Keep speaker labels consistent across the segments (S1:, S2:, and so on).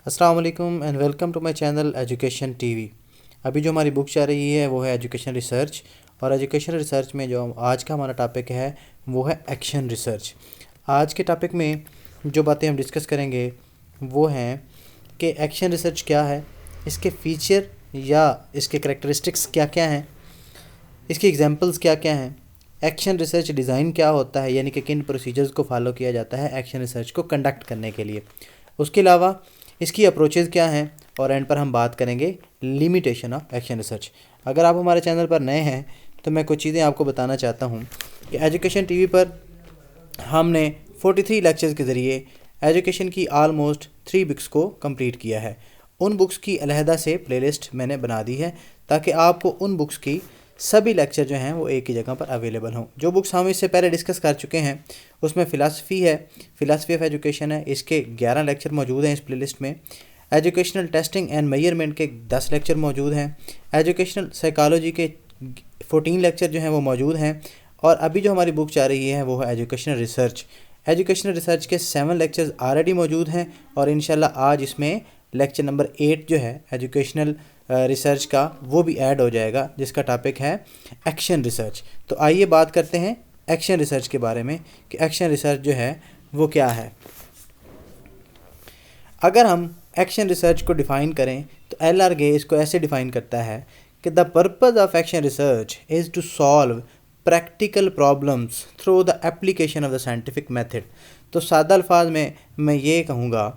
S1: अस्सलाम वालेकुम and welcome to my channel education TV. अभी जो हमारी बुक चल रही है वो है एजुकेशन रिसर्च, और एजुकेशन रिसर्च में जो आज का हमारा टॉपिक है वो है एक्शन रिसर्च। आज के टॉपिक में जो बातें हम डिस्कस करेंगे वो हैं कि एक्शन रिसर्च क्या है, इसके फ़ीचर या इसके करैक्टरिस्टिक्स क्या क्या हैं, इसकी एग्जांपल्स क्या क्या हैं, एक्शन रिसर्च डिज़ाइन क्या होता है, यानी कि किन प्रोसीजर्स को फॉलो किया जाता है एक्शन रिसर्च को कंडक्ट करने के लिए। उसके अलावा इसकी अप्रोचेज़ क्या हैं, और एंड पर हम बात करेंगे लिमिटेशन ऑफ एक्शन रिसर्च। अगर आप हमारे चैनल पर नए हैं तो मैं कुछ चीज़ें आपको बताना चाहता हूँ कि एजुकेशन टीवी पर हमने 43 लेक्चर्स के ज़रिए एजुकेशन की आलमोस्ट 3 बुक्स को कंप्लीट किया है। उन बुक्स की अलहदा से प्लेलिस्ट मैंने बना दी है ताकि आपको उन बुक्स की सभी लेक्चर जो हैं वो एक ही जगह पर अवेलेबल हों। जो बुक्स हम इससे पहले डिस्कस कर चुके हैं उसमें फ़िलासफ़ी है, फ़िलासफ़ी ऑफ एजुकेशन है, इसके 11 लेक्चर मौजूद हैं इस प्लेलिस्ट में। एजुकेशनल टेस्टिंग एंड मेजरमेंट के 10 लेक्चर मौजूद हैं। एजुकेशनल साइकोलॉजी के 14 लेक्चर जो हैं वो मौजूद हैं। और अभी जो हमारी बुक चल रही है वो है एजुकेशनल रिसर्च। एजुकेशनल रिसर्च के 7 लेक्चर्स ऑलरेडी मौजूद हैं और इंशाल्लाह आज इसमें लेक्चर नंबर 8 जो है एजुकेशनल रिसर्च का वो भी ऐड हो जाएगा, जिसका टॉपिक है एक्शन रिसर्च। तो आइए बात करते हैं एक्शन रिसर्च के बारे में कि एक्शन रिसर्च जो है वो क्या है। अगर हम एक्शन रिसर्च को डिफ़ाइन करें तो एल.आर. गे इसको ऐसे डिफ़ाइन करता है कि the purpose of action research is to solve practical problems through the application of the scientific method. तो सादा अल्फाज में मैं ये कहूँगा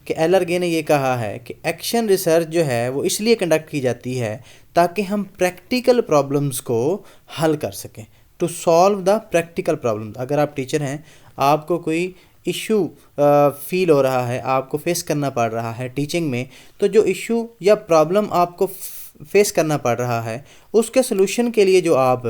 S1: कि एल.आर. गे ने ये कहा है कि एक्शन रिसर्च जो है वो इसलिए कंडक्ट की जाती है ताकि हम प्रैक्टिकल प्रॉब्लम्स को हल कर सकें, to solve the practical problems. अगर आप टीचर हैं, आपको कोई इशू फील हो रहा है, आपको फेस करना पड़ रहा है टीचिंग में, तो जो इशू या प्रॉब्लम आपको फेस करना पड़ रहा है उसके सलूशन के लिए जो आप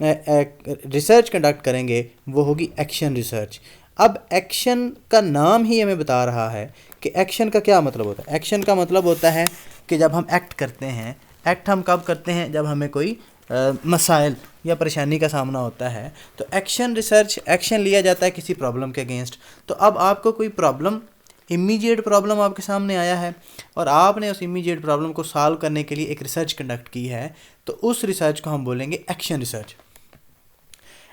S1: रिसर्च कंडक्ट करेंगे वो होगी एक्शन रिसर्च। अब एक्शन का नाम ही हमें बता रहा है कि एक्शन का क्या मतलब होता है। एक्शन का मतलब होता है कि जब हम एक्ट करते हैं, एक्ट हम कब करते हैं, जब हमें कोई मसाइल या परेशानी का सामना होता है तो एक्शन रिसर्च एक्शन लिया जाता है किसी प्रॉब्लम के अगेंस्ट। तो अब आपको कोई प्रॉब्लम, इमीडिएट प्रॉब्लम आपके सामने आया है और आपने उस इमीडिएट प्रॉब्लम को सॉल्व करने के लिए एक रिसर्च कंडक्ट की है, तो उस रिसर्च को हम बोलेंगे action research.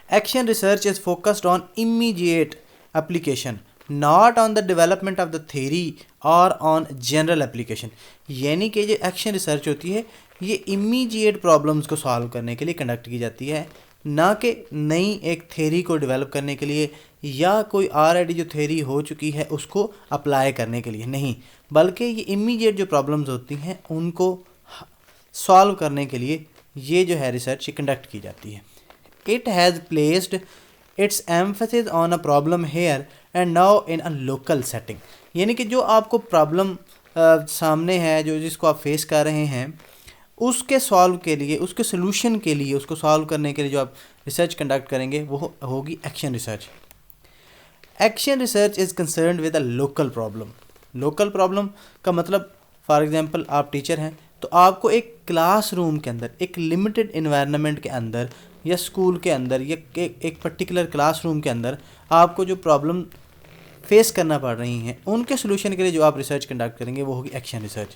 S1: Action research is focused on immediate application, not on the development of the theory और ऑन जनरल एप्लीकेशन। यानी कि जो एक्शन रिसर्च होती है ये इमीडिएट प्रॉब्लम्स को सॉल्व करने के लिए कंडक्ट की जाती है, ना कि नई एक थ्योरी को डेवलप करने के लिए या कोई ऑलरेडी जो थ्योरी हो चुकी है उसको अप्लाई करने के लिए नहीं, बल्कि ये इमीडिएट जो प्रॉब्लम्स होती हैं उनको सॉल्व करने के लिए ये जो है रिसर्च कंडक्ट की जाती है। It has placed its emphasis on a problem here and now in a local setting. यानी कि जो आपको प्रॉब्लम सामने है, जो जिसको आप फेस कर रहे हैं, उसके सॉल्व के लिए, उसके सोल्यूशन के लिए, उसको सॉल्व करने के लिए जो आप रिसर्च कंडक्ट करेंगे वो होगी action research. Action research is concerned with a local problem. Local problem का मतलब फॉर एग्जांपल आप टीचर हैं तो आपको एक क्लासरूम के अंदर, एक लिमिटेड इन्वायरमेंट के अंदर या स्कूल के अंदर या एक पर्टिकुलर क्लासरूम के अंदर आपको जो प्रॉब्लम फेस करना पड़ रही हैं उनके सोल्यूशन के लिए जो आप रिसर्च कंडक्ट करेंगे वो होगी action research.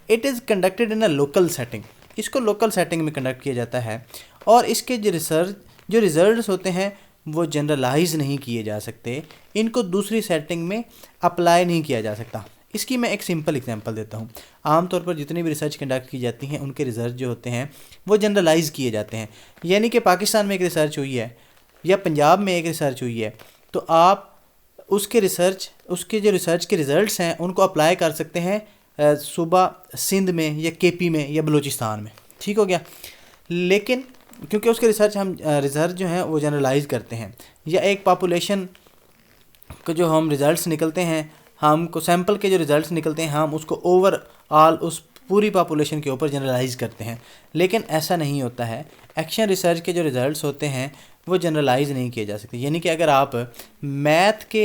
S1: It is conducted in a local setting. इसको लोकल सेटिंग में कंडक्ट किया जाता है और इसके जो रिजल्ट्स होते हैं वो जनरलाइज नहीं किए जा सकते, इनको दूसरी सेटिंग में अप्लाई नहीं किया जा सकता। इसकी मैं एक सिंपल एग्जांपल देता हूँ। आमतौर पर जितनी भी रिसर्च कंडक्ट की जाती हैं उनके रिजल्ट जो होते हैं वो जनरलाइज किए जाते हैं। यानी कि पाकिस्तान में एक रिसर्च हुई है या पंजाब में एक रिसर्च हुई है तो आप उसके जो रिसर्च के रिज़ल्ट्स हैं उनको अप्लाई कर सकते हैं सूबा सिंध में या केपी में या बलूचिस्तान में, ठीक हो गया। लेकिन क्योंकि उसके रिसर्च जो हैं वो जनरलाइज करते हैं, या एक पॉपुलेशन को जो हम रिज़ल्ट्स निकलते हैं, हमको सैम्पल के जो रिज़ल्ट्स निकलते हैं हम उसको ओवरऑल उस पूरी पॉपुलेशन के ऊपर जनरलाइज करते हैं, लेकिन ऐसा नहीं होता है। एक्शन रिसर्च के जो रिज़ल्ट्स होते हैं वो जनरलाइज नहीं किए जा सकते। यानी कि अगर आप मैथ के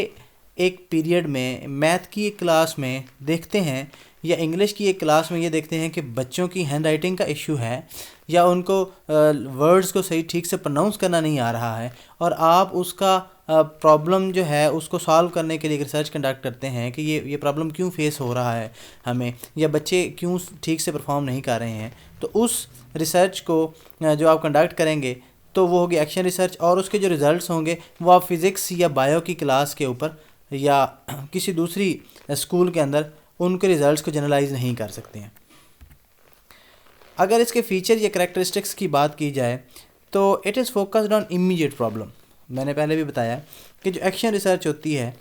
S1: एक पीरियड में, मैथ की एक क्लास में देखते हैं या इंग्लिश की एक क्लास में ये देखते हैं कि बच्चों की हैंड राइटिंग का इशू है या उनको वर्ड्स को सही ठीक से प्रोनाउंस करना नहीं आ रहा है और आप उसका प्रॉब्लम जो है उसको सॉल्व करने के लिए एक रिसर्च कंडक्ट करते हैं कि ये प्रॉब्लम क्यों फेस हो रहा है हमें, या बच्चे क्यों ठीक से परफॉर्म नहीं कर रहे हैं, तो उस रिसर्च को जो आप कंडक्ट करेंगे तो वो होगी एक्शन रिसर्च, और उसके जो रिज़ल्ट्स होंगे वो आप फिज़िक्स या बायो की क्लास के ऊपर या किसी दूसरी स्कूल के अंदर उनके रिज़ल्ट्स को जनरलाइज नहीं कर सकते हैं। अगर इसके फ़ीचर या करैक्टरिस्टिक्स की बात की जाए तो it is focused on immediate problem. मैंने पहले भी बताया कि जो एक्शन रिसर्च होती है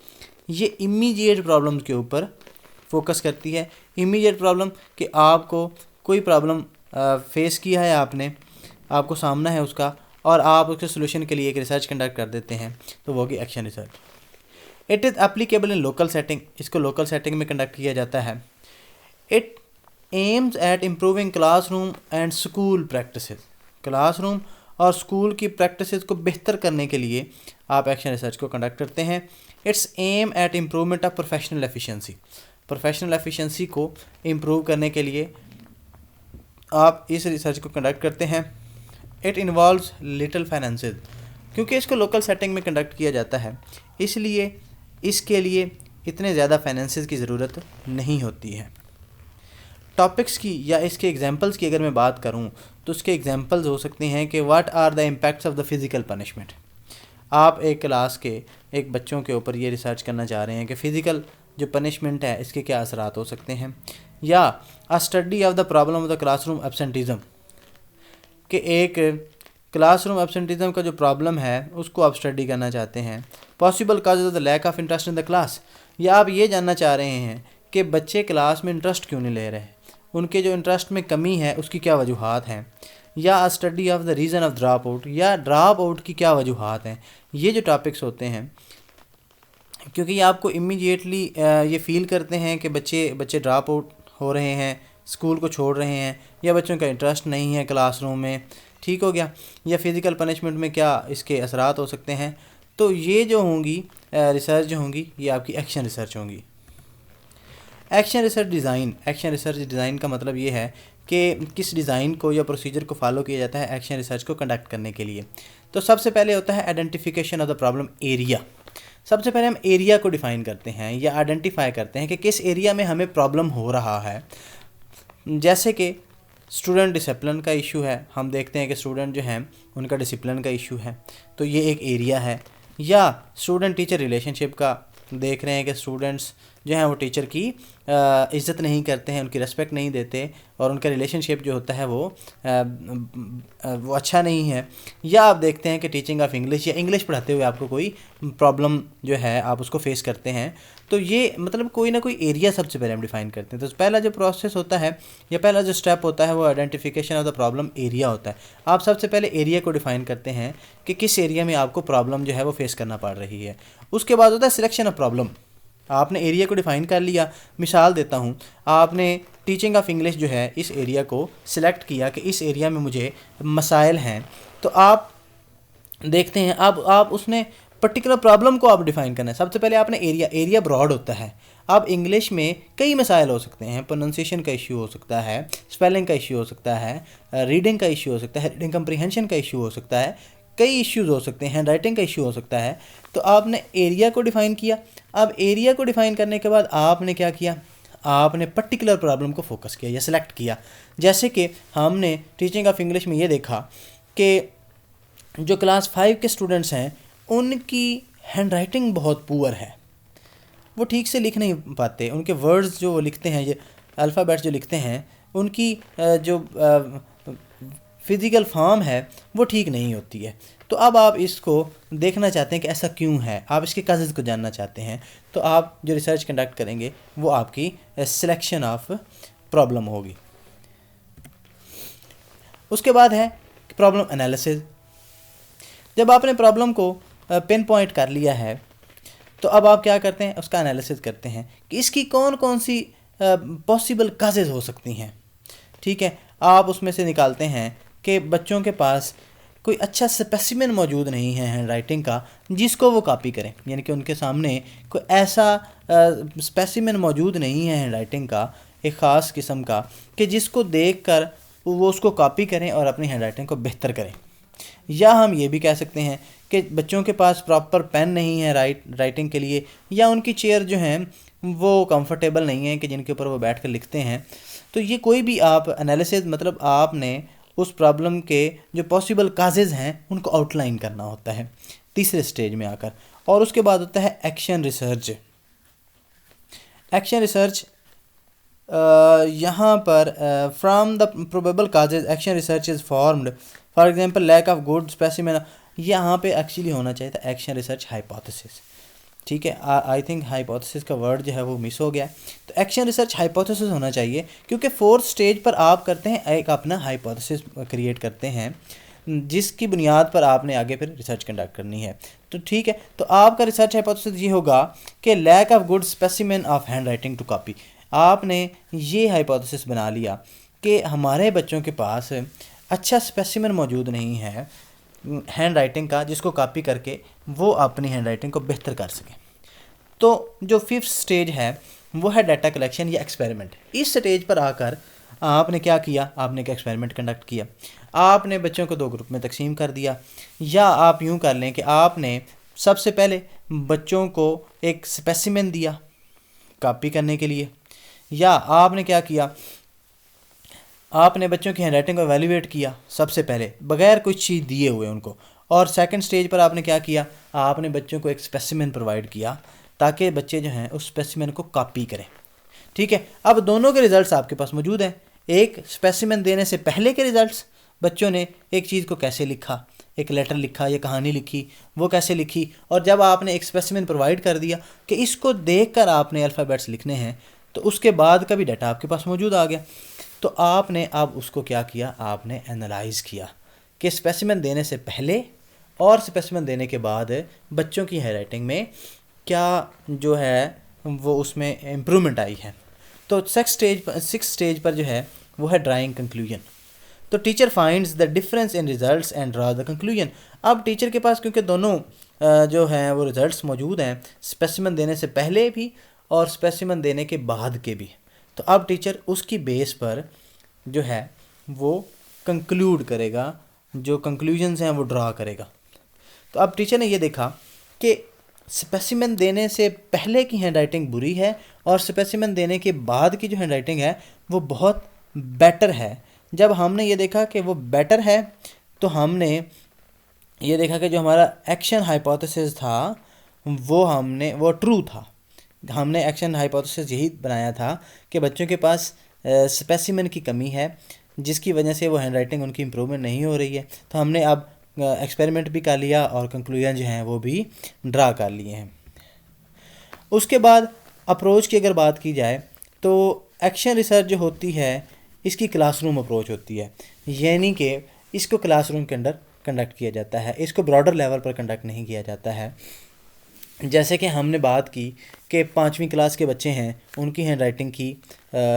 S1: ये इमीडिएट प्रॉब्लम के ऊपर फोकस करती है। इमीडिएट प्रॉब्लम कि आपको कोई प्रॉब्लम फेस किया है, आपको सामना है उसका, और आप उसके सोल्यूशन के लिए एक रिसर्च कंडक्ट कर देते हैं, तो वो होगी action research. It is applicable in local setting, इसको लोकल सेटिंग में कंडक्ट किया जाता है। It aims at improving classroom and school practices, classroom और स्कूल की प्रैक्टिसेस को बेहतर करने के लिए आप एक्शन रिसर्च को कंडक्ट करते हैं। It's aim at improvement of professional efficiency, professional efficiency को इम्प्रूव करने के लिए आप इस रिसर्च को कंडक्ट करते हैं। इट इन्वॉल्व्स लिटिल फाइनेंसेस, क्योंकि इसको लोकल सेटिंग में कंडक्ट किया जाता है इसलिए इसके लिए इतने ज़्यादा फाइनेंसेस की ज़रूरत नहीं होती है। टॉपिक्स की या इसके एग्जांपल्स की अगर मैं बात करूं तो उसके एग्जांपल्स हो सकते हैं कि what are the impacts of the physical punishment. आप एक क्लास के एक बच्चों के ऊपर ये रिसर्च करना चाह रहे हैं कि फ़िज़िकल जो पनिशमेंट है इसके क्या असरात हो सकते हैं, या a study of the problem of the classroom absenteeism, कि एक क्लासरूम एब्सेंटिज़म का जो प्रॉब्लम है उसको आप स्टडी करना चाहते हैं। Possible cause of the lack of interest in the class, या आप ये जानना चाह रहे हैं कि बच्चे क्लास में इंटरेस्ट क्यों नहीं ले रहे, उनके जो इंटरेस्ट में कमी है उसकी क्या वजूहात हैं, या study of the reason of drop out, या ड्रॉप आउट की क्या वजूहात हैं। ये जो टॉपिक्स होते हैं, क्योंकि ये आपको इमीडिएटली ये फ़ील करते हैं कि बच्चे ड्रॉप आउट हो रहे हैं, स्कूल को छोड़ रहे हैं, या बच्चों का इंटरेस्ट नहीं है क्लासरूम में, ठीक हो गया, या फिज़िकल पनिशमेंट में क्या इसके असरात हो सकते हैं। तो ये जो होंगी रिसर्च जो होंगी ये आपकी एक्शन रिसर्च होंगी। Action research design, action research design का मतलब ये है कि किस डिज़ाइन को या प्रोसीजर को फॉलो किया जाता है एक्शन रिसर्च को कंडक्ट करने के लिए। तो सबसे पहले होता है identification of the problem area. सबसे पहले हम एरिया को डिफ़ाइन करते हैं या आइडेंटिफाई करते हैं कि किस एरिया में हमें प्रॉब्लम हो रहा है। जैसे कि स्टूडेंट डिसिप्लिन का इशू है, हम देखते हैं कि स्टूडेंट जो हैं उनका डिसिप्लिन का इशू है, तो ये एक एरिया है। या स्टूडेंट टीचर रिलेशनशिप का देख रहे हैं कि स्टूडेंट्स जो हैं वो टीचर की इज़्ज़त नहीं करते हैं, उनकी रिस्पेक्ट नहीं देते, और उनका रिलेशनशिप जो होता है वो अच्छा नहीं है। या आप देखते हैं कि टीचिंग ऑफ इंग्लिश या इंग्लिश पढ़ाते हुए आपको कोई प्रॉब्लम जो है आप उसको फेस करते हैं। तो ये मतलब कोई ना कोई एरिया सबसे पहले हम डिफ़ाइन करते हैं। तो पहला जो प्रोसेस होता है या पहला जो स्टेप होता है वो identification of the problem area होता है। आप सबसे पहले एरिया को डिफ़ाइन करते हैं कि किस एरिया में आपको प्रॉब्लम जो है वो फेस करना पड़ रही है। उसके बाद होता है सिलेक्शन ऑफ प्रॉब्लम। आपने एरिया को डिफ़ाइन कर लिया, मिसाल देता हूँ, आपने टीचिंग ऑफ इंग्लिश जो है इस एरिया को सिलेक्ट किया कि इस एरिया में मुझे मसाइल हैं, तो आप देखते हैं आप उसने पर्टिकुलर प्रॉब्लम को आप डिफ़ाइन करना है। सबसे पहले आपने एरिया ब्रॉड होता है। अब इंग्लिश में कई मसाइल हो सकते हैं, प्रोनाउंसिएशन का इशू हो सकता है, स्पेलिंग का इशू हो सकता है, रीडिंग का इशू हो सकता है, रीडिंग कंप्रीहेंशन का इशू हो सकता है, कई इश्यूज़ हो सकते हैं, हैंड राइटिंग का इशू हो सकता है। तो आपने एरिया को डिफ़ाइन किया। अब एरिया को डिफ़ाइन करने के बाद आपने क्या किया, आपने पर्टिकुलर प्रॉब्लम को फोकस किया या सिलेक्ट किया। जैसे कि हमने टीचिंग ऑफ इंग्लिश में ये देखा कि जो क्लास 5 के स्टूडेंट्स हैं उनकी हैंड राइटिंग बहुत पुअर है, वो ठीक से लिख नहीं पाते, उनके वर्ड्स जो वो लिखते हैं, ये अल्फ़ाबेट्स जो लिखते हैं, उनकी जो फिज़िकल फॉर्म है वो ठीक नहीं होती है। तो अब आप इसको देखना चाहते हैं कि ऐसा क्यों है, आप इसके काजेज़ को जानना चाहते हैं। तो आप जो रिसर्च कंडक्ट करेंगे वो आपकी सिलेक्शन ऑफ प्रॉब्लम होगी। उसके बाद है प्रॉब्लम एनालिसिस। जब आपने प्रॉब्लम को पिन पॉइंट कर लिया है तो अब आप क्या करते हैं, उसका एनालिसिस करते हैं कि इसकी कौन कौन सी पॉसिबल काजेज़ हो सकती हैं। ठीक है, आप उसमें से निकालते हैं कि बच्चों के पास कोई अच्छा स्पेसिमेन मौजूद नहीं है हैंड राइटिंग का जिसको वो कॉपी करें, यानी कि उनके सामने कोई ऐसा स्पेसिमेन मौजूद नहीं है हैंड राइटिंग का एक ख़ास किस्म का कि जिसको देखकर वो उसको कॉपी करें और अपनी हैंड राइटिंग को बेहतर करें। या हम ये भी कह सकते हैं कि बच्चों के पास प्रॉपर पेन नहीं है राइटिंग के लिए, या उनकी चेयर जो हैं वो कंफर्टेबल नहीं है कि जिनके ऊपर वो बैठ कर लिखते हैं। तो ये कोई भी आप एनालिसिस, मतलब आपने उस प्रॉब्लम के जो पॉसिबल काजेज़ हैं उनको आउटलाइन करना होता है तीसरे स्टेज में आकर। और उसके बाद होता है एक्शन रिसर्च। एक्शन रिसर्च यहाँ पर from the probable causes action research is formed, for example lack of good specimen. यहाँ पे एक्चुअली होना चाहिए था एक्शन रिसर्च हाइपोथेसिस, ठीक है। आई थिंक हाइपोथेसिस का वर्ड जो है वो मिस हो गया, तो एक्शन रिसर्च हाइपोथेसिस होना चाहिए, क्योंकि फोर्थ स्टेज पर आप करते हैं एक अपना हाइपोथेसिस क्रिएट करते हैं जिसकी बुनियाद पर आपने आगे फिर रिसर्च कंडक्ट करनी है। तो ठीक है, तो आपका रिसर्च हाइपोथेसिस ये होगा कि lack of good specimen of handwriting to copy. आपने ये हाइपोथेसिस बना लिया कि हमारे बच्चों के पास अच्छा स्पेसिमेन मौजूद नहीं है हैंड राइटिंग का जिसको कॉपी करके वो अपनी हैंड राइटिंग को बेहतर कर सकें। तो जो फिफ्थ स्टेज है वो है डाटा कलेक्शन या एक्सपेरिमेंट। इस स्टेज पर आकर आपने क्या किया, आपने एक एक्सपेरिमेंट कंडक्ट किया। आपने बच्चों को 2 ग्रुप में तकसीम कर दिया, या आप यूँ कर लें कि आपने सबसे पहले बच्चों को एक स्पेसिमेन दिया कॉपी करने के लिए, या आपने क्या किया, आपने बच्चों की हैंड राइटिंग को एवेल्यूएट किया सबसे पहले बगैर कुछ चीज़ दिए हुए उनको। और सेकंड स्टेज पर आपने क्या किया, आपने बच्चों को एक स्पेसिमेन प्रोवाइड किया ताकि बच्चे जो हैं उस स्पेसिमेन को कॉपी करें। ठीक है, अब दोनों के रिजल्ट्स आपके पास मौजूद हैं। एक स्पेसिमेन देने से पहले के रिजल्ट्स, बच्चों ने एक चीज़ को कैसे लिखा, एक लेटर लिखा या कहानी लिखी, वो कैसे लिखी, और जब आपने एक स्पेसिमेन प्रोवाइड कर दिया कि इसको देखकर आपने अल्फ़ाबेट्स लिखने हैं, तो उसके बाद का भी डाटा आपके पास मौजूद आ गया। तो आपने अब उसको क्या किया, आपने एनालाइज़ किया कि स्पेसिमेन देने से पहले और स्पेसिमेन देने के बाद बच्चों की हैंड राइटिंग में क्या जो है वो उसमें इम्प्रूवमेंट आई है। तो सिक्स स्टेज पर जो है वो है ड्राइंग कंक्लूजन। तो teacher finds the difference in results and draw the conclusion. अब टीचर के पास क्योंकि दोनों जो हैं वो रिजल्ट्स मौजूद हैं, स्पेसिमेन देने से पहले भी और स्पेसिमेन देने के बाद के भी, तो अब टीचर उसकी बेस पर जो है वो कंक्लूड करेगा, जो कंक्लूजन्स हैं वो ड्रा करेगा। तो अब टीचर ने ये देखा कि स्पेसिमेन देने से पहले की हैंड राइटिंग बुरी है और स्पेसिमेन देने के बाद की जो हैंड राइटिंग है वो बहुत बेटर है। जब हमने ये देखा कि वो बेटर है, तो हमने ये देखा कि जो हमारा एक्शन हाइपोथेसिस था वो ट्रू था। हमने एक्शन हाइपोथेसिस यही बनाया था कि बच्चों के पास स्पेसिमेन की कमी है जिसकी वजह से वो हैंड राइटिंग उनकी इम्प्रूवमेंट नहीं हो रही है। तो हमने अब एक्सपेरिमेंट भी कर लिया और कंक्लूजन जो हैं वो भी ड्रा कर लिए हैं। उसके बाद अप्रोच की अगर बात की जाए तो एक्शन रिसर्च जो होती है इसकी क्लासरूम अप्रोच होती है, यानी कि इसको क्लासरूम के अंदर कंडक्ट किया जाता है, इसको ब्रॉडर लेवल पर कंडक्ट नहीं किया जाता है। जैसे कि हमने बात की कि 5वीं क्लास के बच्चे हैं, उनकी हैंड राइटिंग की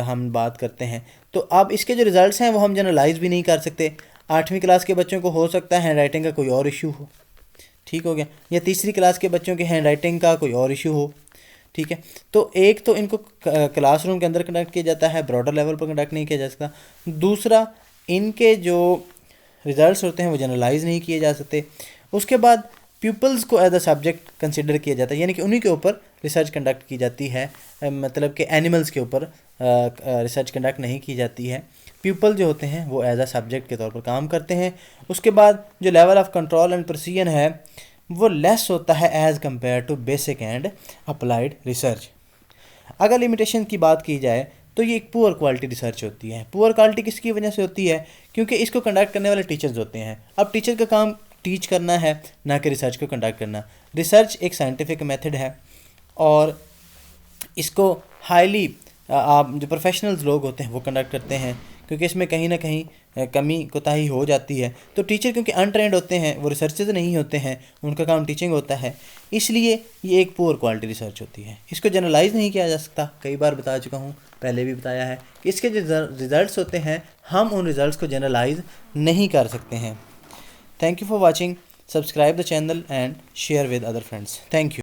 S1: हम बात करते हैं, तो अब इसके जो रिज़ल्ट्स हैं वो हम जनरलाइज भी नहीं कर सकते। 8वीं क्लास के बच्चों को हो सकता है हैंड राइटिंग का कोई और इशू हो, ठीक हो गया, या तीसरी क्लास के बच्चों के हैंड राइटिंग का कोई और इशू हो, ठीक है। तो एक तो इनको क्लासरूम के अंदर कंडक्ट किया जाता है, ब्रॉडर लेवल पर कंडक्ट नहीं किया जा सकता। दूसरा, इनके जो रिज़ल्ट्स होते हैं वो जनरलाइज नहीं किए जा सकते। उसके बाद पीपल्स को एज अ सब्जेक्ट कंसिडर किया जाता है, यानी कि उन्हीं के ऊपर रिसर्च कंडक्ट की जाती है, मतलब कि एनिमल्स के ऊपर रिसर्च कंडक्ट नहीं की जाती है। पीपल जो होते हैं वो एज अ सब्जेक्ट के तौर पर काम करते हैं। उसके बाद जो level of control and precision है वो लेस होता है as compare to basic and applied research. अगर लिमिटेशन की बात की जाए तो ये एक पुअर क्वालिटी रिसर्च होती है। पुअर क्वालिटी किसकी वजह से होती है, क्योंकि इसको कंडक्ट करने वाले टीचर्स होते हैं। अब टीचर का काम टीच करना है, ना कि रिसर्च को कंडक्ट करना। रिसर्च एक साइंटिफिक मेथड है और इसको हाईली आप जो प्रोफेशनल्स लोग होते हैं वो कंडक्ट करते हैं, क्योंकि इसमें कहीं ना कहीं कमी कोताही हो जाती है। तो टीचर क्योंकि अनट्रेंड होते हैं, वो रिसर्चर्स नहीं होते हैं, उनका काम टीचिंग होता है, इसलिए ये एक पुअर क्वालिटी रिसर्च होती है। इसको जनरलाइज नहीं किया जा सकता, कई बार बता चुका हूँ, पहले भी बताया है कि इसके जो रिज़ल्ट्स होते हैं हम उन रिज़ल्ट्स को जनरलाइज नहीं कर सकते हैं। Thank you for watching. Subscribe the channel and share with other friends. Thank you.